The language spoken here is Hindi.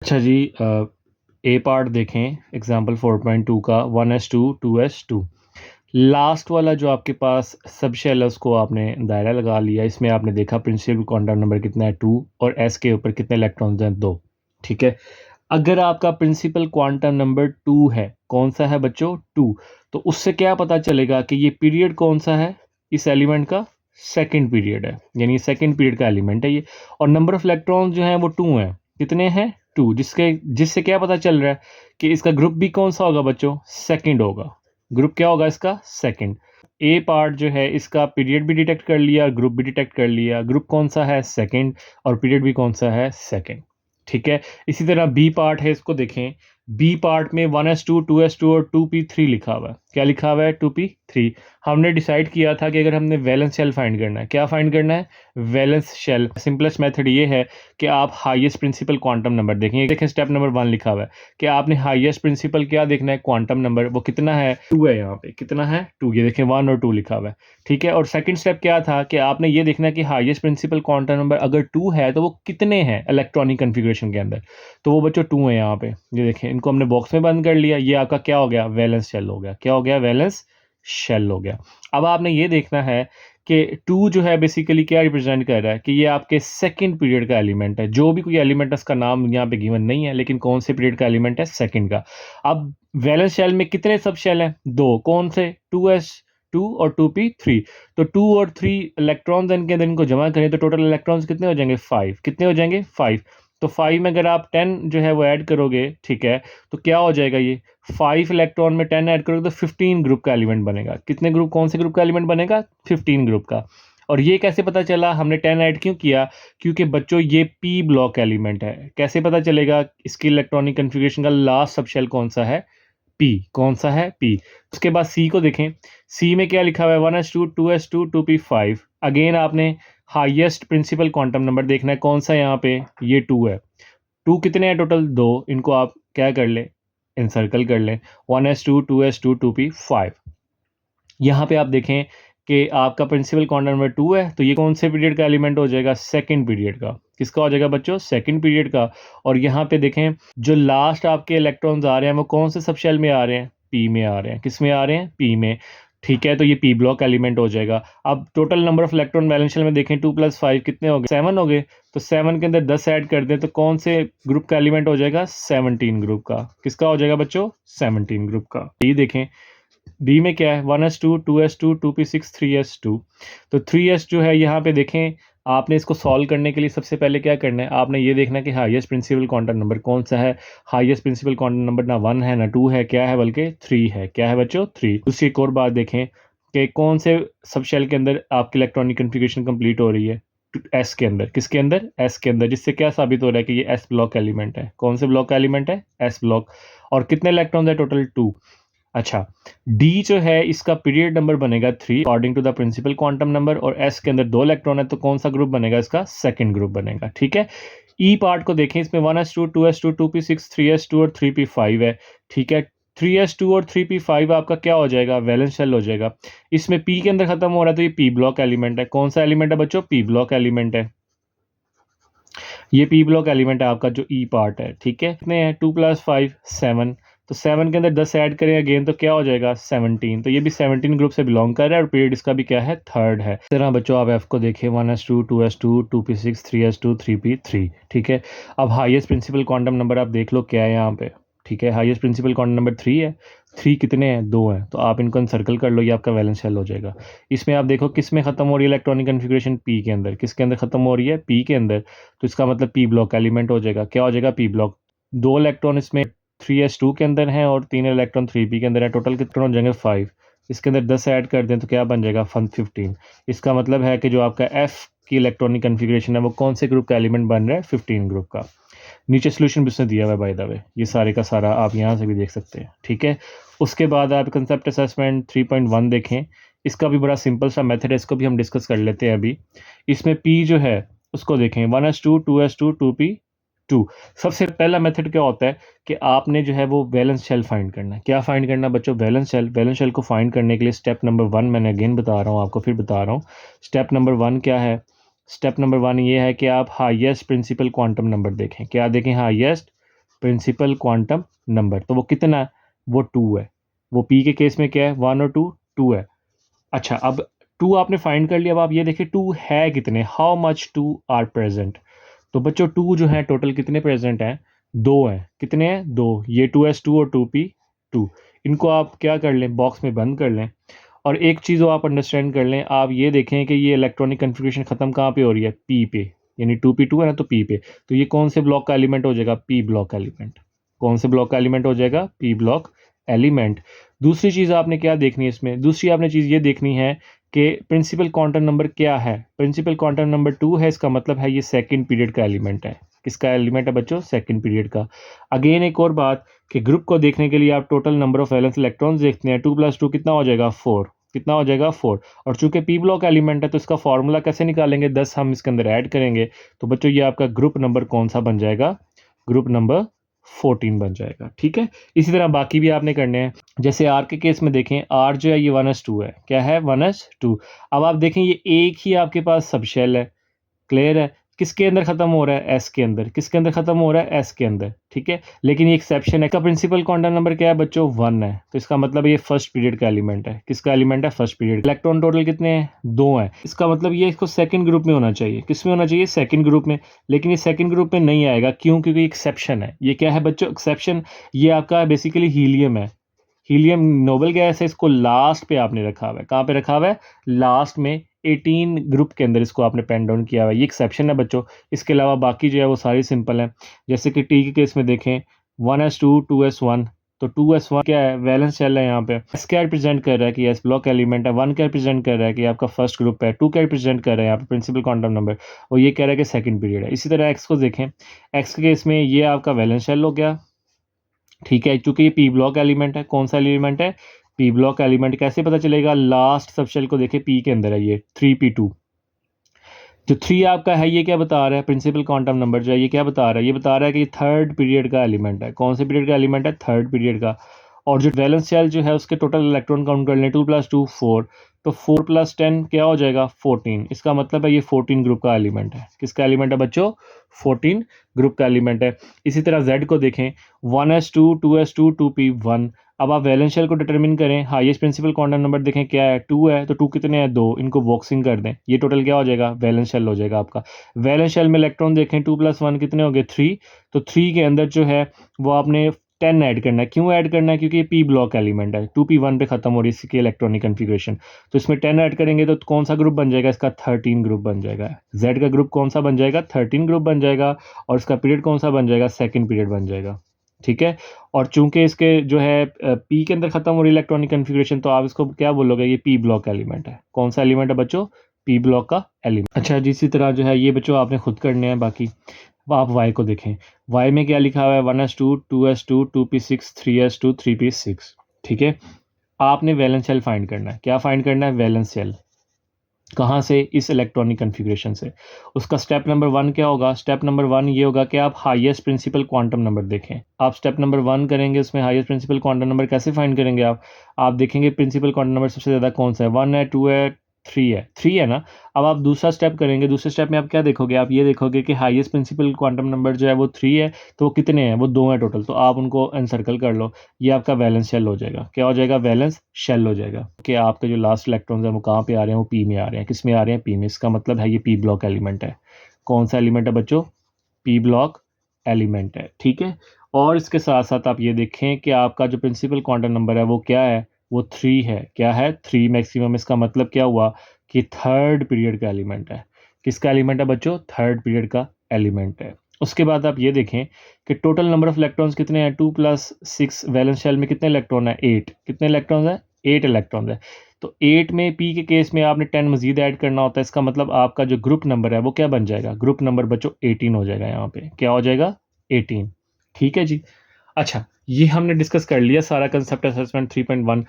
अच्छा जी, ए पार्ट देखें एग्जांपल 4.2 का 1s2 2s2। लास्ट वाला जो आपके पास सब शेल है उसको आपने दायरा लगा लिया। इसमें आपने देखा प्रिंसिपल क्वांटम नंबर कितना है 2 और एस के ऊपर कितने इलेक्ट्रॉन्स हैं 2। ठीक है, अगर आपका प्रिंसिपल क्वांटम नंबर 2 है, कौन सा है बच्चों 2, तो उससे क्या पता चलेगा कि ये पीरियड कौन सा है, इस एलिमेंट का सेकंड पीरियड है, यानी सेकंड पीरियड का एलिमेंट है ये। और नंबर ऑफ इलेक्ट्रॉन्स जो हैं वो 2 हैं, कितने हैं 2, जिससे क्या पता चल रहा है कि इसका ग्रुप भी कौन सा होगा बच्चों, सेकंड होगा। ग्रुप क्या होगा इसका, सेकंड। ए पार्ट जो है इसका पीरियड भी डिटेक्ट कर लिया, ग्रुप भी डिटेक्ट कर लिया। ग्रुप कौन सा है, सेकंड, और पीरियड भी कौन सा है, सेकंड। ठीक है, इसी तरह बी पार्ट है, इसको देखें। बी पार्ट में 1s2 2s2 और 2p3 लिखा हुआ है। क्या लिखा हुआ है, 2p3। हमने डिसाइड किया था कि अगर हमने वैलेंस शेल फाइंड करना है, क्या फाइंड करना है, वैलेंस शेल। सिंपलेस्ट मेथड ये है कि आप हाईएस्ट प्रिंसिपल क्वांटम नंबर देखें। देखें स्टेप नंबर 1 लिखा हुआ है कि आपने हाईएस्ट प्रिंसिपल क्या देखना है, क्वांटम नंबर। वो कितना है, 2 है, यहाँ पे कितना है 2, ये देखें 1 और 2 लिखा हुआ है। ठीक है, और सेकंड स्टेप क्या था कि आपने ये देखना है कि हाईएस्ट प्रिंसिपल क्वांटम नंबर अगर 2 है तो वो कितने हैं इलेक्ट्रॉनिक कन्फिग्रेशन के अंदर। तो वो बच्चों 2 है यहाँ पे, ये देखें। इनको हमने बॉक्स में बंद कर लिया। ये आपका क्या हो गया, वैलेंस शेल हो गया। क्या हो गया, वैलेंस शेल हो गया। अब आपने ये देखना है कि 2 जो है बेसिकली क्या रिप्रेजेंट कर रहा है कि ये आपके सेकंड पीरियड का एलिमेंट है। जो भी कोई एलिमेंट है उसका नाम यहाँ पे गिवन नहीं है, लेकिन कौन से पीरियड का एलिमेंट है, सेकंड का। अब वैलेंस शेल में कितने सब शेल हैं, 2। कौन से, 2s2 और 2p3। तो 2 और 3 इलेक्ट्रॉन्स इनके अंदर, इनको जमा करें तो टोटल इलेक्ट्रॉन्स कितने हो जाएंगे, 5। कितने हो जाएंगे, 5। तो 5 में अगर आप 10 जो है वो ऐड करोगे, ठीक है, तो क्या हो जाएगा, ये 5 इलेक्ट्रॉन में 10 ऐड करोगे तो 15 ग्रुप का एलिमेंट बनेगा। कितने ग्रुप, कौन से ग्रुप का एलिमेंट बनेगा, 15 ग्रुप का। और ये कैसे पता चला, हमने 10 ऐड क्यों किया, क्योंकि बच्चों ये पी ब्लॉक एलिमेंट है। कैसे पता चलेगा, इसकी इलेक्ट्रॉनिक कन्फिग्रेशन का लास्ट सबशेल कौन सा है, पी। कौन सा है, पी। उसके बाद सी को देखें। सी में क्या लिखा हुआ है, 1s2 2s2 2p5। अगेन आपने हाईएस्ट प्रिंसिपल क्वांटम नंबर देखना है, कौन सा यहाँ पे, ये 2 है। 2 कितने हैं टोटल, 2। इनको आप क्या कर लें, इनसर्कल कर लें। 1s2 2s2 2p5। यहाँ पे आप देखें कि आपका प्रिंसिपल क्वांटम नंबर 2 है, तो ये कौन से पीरियड का एलिमेंट हो जाएगा, सेकंड पीरियड का। किसका हो जाएगा बच्चों, सेकंड पीरियड का। और यहाँ पे देखें जो लास्ट आपके इलेक्ट्रॉन्स आ रहे हैं वो कौन से सबशेल में आ रहे हैं, पी में आ रहे हैं। किस में आ रहे हैं, पी में। ठीक है, तो ये पी ब्लॉक एलिमेंट हो जाएगा। अब total number of electron valence shell में देखें 2 + 5 कितने हो गए, 7 हो गए। तो 7 के अंदर 10 ऐड कर दें तो कौन से ग्रुप का एलिमेंट हो जाएगा, 17 ग्रुप का। किसका हो जाएगा बच्चों, 17 ग्रुप का। ये देखें डी में क्या है, 1s2 2s2 2p6 3s2। तो 3s जो है यहाँ पे देखें, आपने इसको सॉल्व करने के लिए सबसे पहले क्या करना है, आपने ये देखना है कि हाईएस्ट प्रिंसिपल क्वांटम नंबर कौन सा है। हाईएस्ट प्रिंसिपल क्वांटम नंबर ना 1 है ना 2 है, क्या है बल्कि 3 है। क्या है बच्चों, 3। दूसरी एक और बात देखें कि कौन से सब शेल के अंदर आपकी इलेक्ट्रॉनिक कन्फिग्रेशन कंप्लीट हो रही है, एस के अंदर। किसके अंदर, एस के अंदर। जिससे क्या साबित हो रहा है कि ये एस ब्लॉक एलिमेंट है। कौन से ब्लॉक का एलिमेंट है, एस ब्लॉक। और कितने इलेक्ट्रॉन है टोटल, 2। अच्छा, डी जो है इसका पीरियड नंबर बनेगा 3 according to the principal quantum number, और एस के अंदर 2 इलेक्ट्रॉन है तो कौन सा ग्रुप बनेगा, इसका सेकंड ग्रुप बनेगा। ठीक है, ई पार्ट को देखें, इसमें 1s2 2s2 2p6 3s2 और 3p5 है। ठीक है, 3s2 और 3p5 आपका क्या हो जाएगा, वैलेंस शेल हो जाएगा। इसमें पी के अंदर खत्म हो रहा है तो ये पी ब्लॉक एलिमेंट है। कौन सा एलिमेंट है बच्चों, पी ब्लॉक एलिमेंट है। ये पी ब्लॉक एलिमेंट है आपका जो ई पार्ट है। ठीक है, कितने हैं, 2 + 5 7। तो 7 के अंदर 10 ऐड करें अगेन तो क्या हो जाएगा, 17। तो ये भी 17 ग्रुप से बिलोंग कर रहा है और पीरियड इसका भी क्या है, थर्ड है। इस तरह बच्चों आप एफ को देखें, 1s2 2s2 2p6 3s2 3p3। ठीक है, अब हाईएस्ट प्रिंसिपल क्वांटम नंबर आप देख लो क्या है यहाँ पे। ठीक है, हाईएस्ट प्रिंसिपल क्वांटम नंबर 3 है। 3 कितने हैं, 2 हैं, तो आप इनको सर्कल कर लो, ये आपका वैलेंस शेल हो जाएगा। इसमें आप देखो किस में खत्म हो रही है इलेक्ट्रॉनिक कन्फिग्रेशन, पी के अंदर। किसके अंदर खत्म हो रही है, पी के अंदर। तो इसका मतलब पी ब्लॉक एलिमेंट हो जाएगा। क्या हो जाएगा, पी ब्लॉक। 2 इलेक्ट्रॉन इसमें 3s2 के अंदर हैं और 3 इलेक्ट्रॉन 3p के अंदर है। टोटल कितने हो जाएंगे, 5। इसके अंदर 10 ऐड कर दें तो क्या बन जाएगा, 15। इसका मतलब है कि जो आपका एफ की इलेक्ट्रॉनिक कन्फिग्रेशन है वो कौन से ग्रुप का एलिमेंट बन रहा है, 15 ग्रुप का। नीचे सोल्यूशन भी उसने दिया हुआ है बाय द वे, ये सारे का सारा आप यहाँ से भी देख सकते हैं। ठीक है, उसके बाद आप कंसेप्ट असेसमेंट 3.1 देखें। इसका भी बड़ा सिंपल सा मेथड है, इसको भी हम डिस्कस कर लेते हैं अभी। इसमें पी जो है उसको देखें, 1s2 2s2 2p2। सबसे पहला मेथड क्या होता है कि आपने जो है वो वैलेंस शेल फाइंड करना है। क्या फाइंड करना है बच्चों, वैलेंस शेल। वैलेंस शेल को फाइंड करने के लिए स्टेप नंबर 1 मैंने अगेन बता रहा हूँ आपको, फिर बता रहा हूँ। स्टेप नंबर 1 क्या है, स्टेप नंबर 1 ये है कि आप हाईएस्ट प्रिंसिपल क्वांटम नंबर देखें। क्या देखें, हाईएस्ट प्रिंसिपल क्वांटम नंबर। तो वो कितना है? वो 2 है। वो पी के केस में क्या है? 1 और 2, 2 है। अच्छा, अब 2 आपने फाइंड कर लिया। अब आप ये देखिए 2 है कितने, हाउ मच 2 आर प्रेजेंट। तो बच्चों 2 जो है टोटल कितने प्रेजेंट हैं? 2 हैं। कितने हैं? 2। ये 2s2 और 2p2। इनको आप क्या कर लें, बॉक्स में बंद कर लें। और एक चीज़ आप अंडरस्टैंड कर लें, आप ये देखें कि ये इलेक्ट्रॉनिक कन्फिग्रेशन ख़त्म कहाँ पे हो रही है? पी पे, यानी 2p2 है ना, तो पी पे। तो ये कौन से ब्लॉक का एलिमेंट हो जाएगा? P block element. कौन से ब्लॉक का एलिमेंट हो जाएगा? P block element. दूसरी चीज़ आपने क्या देखनी है इसमें? दूसरी आपने चीज़ ये देखनी है कि प्रिंसिपल क्वांटम नंबर क्या है? प्रिंसिपल क्वांटम नंबर 2 है, इसका मतलब है ये सेकंड पीरियड का एलिमेंट है। किसका एलिमेंट है बच्चों? सेकंड पीरियड का। अगेन एक और बात कि ग्रुप को देखने के लिए आप total number of valence electrons देखते हैं। 2 + 2 कितना हो जाएगा? 4। कितना हो जाएगा? 4। और चूंकि पी ब्लॉक एलिमेंट है तो इसका फॉर्मूला कैसे निकालेंगे? 10 हम इसके अंदर ऐड करेंगे। तो बच्चों ये आपका ग्रुप नंबर कौन सा बन जाएगा? ग्रुप नंबर 14 बन जाएगा। ठीक है, इसी तरह बाकी भी आपने करने हैं। जैसे आर के केस में देखें, आर जो है ये 1s2 है। क्या है? 1s2। अब आप देखें ये एक ही आपके पास सब शेल है। क्लियर है? किसके अंदर ख़त्म हो रहा है? एस के अंदर। किसके अंदर ख़त्म हो रहा है? एस के अंदर। ठीक है, लेकिन ये एक्सेप्शन है। इसका प्रिंसिपल क्वांटम नंबर क्या है बच्चों? 1 है। तो इसका मतलब ये फर्स्ट पीरियड का एलिमेंट है। किसका एलिमेंट है? First period. इलेक्ट्रॉन टोटल कितने हैं? 2 हैं। इसका मतलब ये इसको सेकंड ग्रुप में होना चाहिए। किस में होना चाहिए? सेकंड ग्रुप में। लेकिन ये सेकंड ग्रुप में नहीं आएगा। क्यों? क्योंकि एक्सेप्शन है। ये क्या है बच्चों? एक्सेप्शन। ये आपका बेसिकली हीलियम है। हीलियम नोबल गैस है, इसको लास्ट पे आपने रखा हुआ है। कहाँ पे रखा हुआ है? लास्ट में 18 ग्रुप के अंदर इसको आपने पेन डाउन किया हुआ है। ये एक्सेप्शन है बच्चों। इसके अलावा बाकी जो है वो सारी सिंपल है। जैसे कि टी के केस में देखें, 1s2 2s1। तो 2s1 क्या है? वैलेंस शेल है। यहाँ पे एस क्या रिप्रेजेंट कर रहा है कि एस ब्लॉक एलिमेंट है। 1 क्या रिप्रेजेंट कर रहा है कि आपका फर्स्ट ग्रुप है। 2 क्या रिप्रेजेंट कर रहा है? यहाँ पे प्रिंसिपल क्वांटम नंबर। और ये कह रहा है कि सेकंड पीरियड है। इसी तरह एक्स को देखें, एक्स के केस में ये आपका वैलेंस शेल हो गया। ठीक है, चूंकि ये पी ब्लॉक एलिमेंट है। कौन सा एलिमेंट है? P block element. कैसे पता चलेगा? लास्ट सबशेल को देखे, पी के अंदर है ये 3p2। जो 3 आपका है ये क्या बता रहा है? प्रिंसिपल क्वांटम नंबर जो है ये क्या बता रहा है? ये बता रहा है कि थर्ड पीरियड का एलिमेंट है। कौन से पीरियड का एलिमेंट है? थर्ड पीरियड का। और जो वैलेंस शेल जो है उसके टोटल इलेक्ट्रॉन काउंट कर लें, 2 + 2 4। तो 4 + 10 क्या हो जाएगा? 14। इसका मतलब है ये 14 ग्रुप का एलिमेंट है। किसका एलिमेंट है बच्चों? 14 ग्रुप का एलिमेंट है। इसी तरह Z को देखें, 1s2 2s2 2p1। अब आप वैलेंस शेल को डिटरमिन करें। हाईएस्ट प्रिंसिपल क्वांटम नंबर देखें क्या है? 2 है। तो 2 कितने हैं? 2। इनको बॉक्सिंग कर दें, ये टोटल क्या हो जाएगा? वैलेंस शेल हो जाएगा आपका। वैलेंस शेल में इलेक्ट्रॉन देखें, 2 + 1 कितने हो गए? 3। तो 3 के अंदर जो है वो आपने 10 ऐड करना है। क्यों ऐड करना है? क्योंकि ये पी ब्लॉक एलिमेंट है। 2p1 पे खत्म हो रही है इसकी इलेक्ट्रॉनिक कन्फिग्रेशन। तो इसमें 10 ऐड करेंगे तो कौन सा ग्रुप बन जाएगा? इसका 13 ग्रुप बन जाएगा। Z का ग्रुप कौन सा बन जाएगा? 13 ग्रुप बन जाएगा। और इसका पीरियड कौन सा बन जाएगा? सेकंड पीरियड बन जाएगा। ठीक है, और चूंकि इसके जो है पी के अंदर खत्म हो रही इलेक्ट्रॉनिक कन्फिग्रेशन, तो आप इसको क्या बोलोगे? ये पी ब्लॉक एलिमेंट है। कौन सा एलिमेंट है बच्चों? पी ब्लॉक का एलिमेंट। अच्छा जी, इसी तरह जो है ये बच्चों आपने खुद करने हैं। बाकी आप y को देखें, y में क्या लिखा हुआ है? 1s2 2s2 2p6 3s2 3p6। ठीक है, आपने वैलेंस शेल फाइंड करना है। क्या फाइंड करना है? Valence shell. कहाँ से? इस इलेक्ट्रॉनिक कन्फिग्रेशन से। उसका स्टेप नंबर 1 क्या होगा? स्टेप नंबर 1 ये होगा कि आप हाईएस्ट प्रिंसिपल क्वांटम नंबर देखें। आप स्टेप नंबर 1 करेंगे, उसमें हाईएस्ट प्रिंसिपल क्वांटम नंबर कैसे फाइंड करेंगे आप देखेंगे प्रिंसिपल क्वांटम नंबर सबसे ज़्यादा कौन सा है? 1 है, 2 है, 3 है। 3 है ना। अब आप दूसरा स्टेप करेंगे। दूसरे स्टेप में आप क्या देखोगे? आप ये देखोगे कि हाईएस्ट प्रिंसिपल क्वांटम नंबर जो है वो 3 है। तो वो कितने हैं? वो 2 हैं टोटल। तो आप उनको एनसर्कल कर लो। ये आपका वैलेंस शेल हो जाएगा। क्या हो जाएगा? वैलेंस शेल हो जाएगा। कि आपके जो लास्ट इलेक्ट्रॉन्स हैं वो कहाँ पे आ रहे हैं? वो पी में आ रहे हैं। किस में आ रहे हैं? पी में। इसका मतलब है ये पी ब्लॉक एलिमेंट है। कौन सा एलिमेंट है बच्चों? पी ब्लॉक एलिमेंट है। ठीक है, और इसके साथ साथ आप ये देखें कि आपका जो प्रिंसिपल क्वांटम नंबर है वो क्या है? वो 3 है। क्या है? 3 मैक्सिमम। इसका मतलब क्या हुआ कि थर्ड पीरियड का एलिमेंट है। किसका एलिमेंट है बच्चों? थर्ड पीरियड का एलिमेंट है। उसके बाद आप ये देखें कि टोटल नंबर ऑफ इलेक्ट्रॉन्स कितने हैं? 2 + 6। वैलेंस शेल में कितने इलेक्ट्रॉन है? 8। कितने इलेक्ट्रॉन्स हैं? 8 इलेक्ट्रॉन्स है। तो 8 में पी के केस में आपने 10 मजीद ऐड करना होता है। इसका मतलब आपका जो ग्रुप नंबर है वो क्या बन जाएगा? ग्रुप नंबर बच्चों 18 हो जाएगा। यहाँ पे क्या हो जाएगा? 18। ठीक है जी। अच्छा, ये हमने डिस्कस कर लिया सारा कंसेप्ट असेसमेंट 3.1।